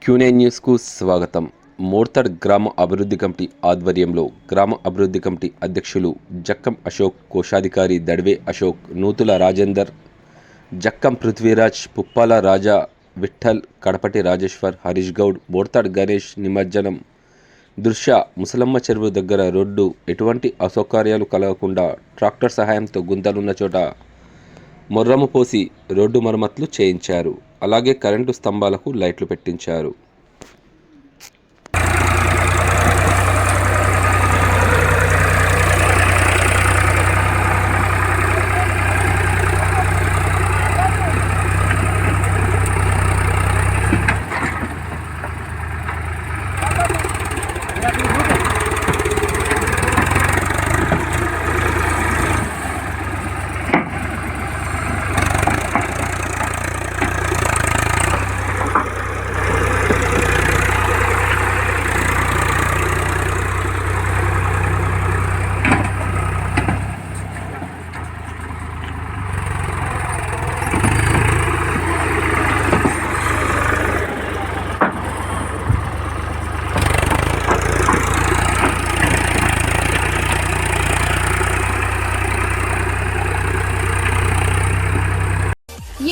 Q9 న్యూస్కు స్వాగతం. మోర్తాడ్ గ్రామ అభివృద్ధి కమిటీ ఆధ్వర్యంలో గ్రామ అభివృద్ధి కమిటీ అధ్యక్షులు జక్కం అశోక్, కోశాధికారి దడివే అశోక్, నూతుల రాజేందర్, జక్కం పృథ్వీరాజ్, పుప్పాల రాజా, విఠల్, కడపటి రాజేశ్వర్, హరీష్ గౌడ్, మోర్తాడ్ గణేష్ నిమజ్జనం దృశ్య ముసలమ్మ చెరువు దగ్గర రోడ్డు ఎటువంటి అసౌకర్యాలు కలగకుండా ట్రాక్టర్ సహాయంతో గుంతలున్న చోట మొర్రము పోసి రోడ్డు మరమ్మతులు చేయించారు. అలాగే కరెంటు స్తంభాలకు లైట్లు పెట్టించారు.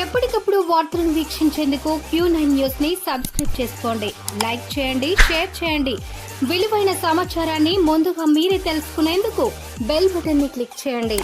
ఎప్పటికప్పుడు వార్తలను వీక్షించేందుకు Q9 న్యూస్ ని సబ్స్క్రైబ్ చేసుకోండి, లైక్ చేయండి, షేర్ చేయండి. విలువైన సమాచారాన్ని ముందుగా మీరే తెలుసుకునేందుకు బెల్ బటన్ ని క్లిక్ చేయండి.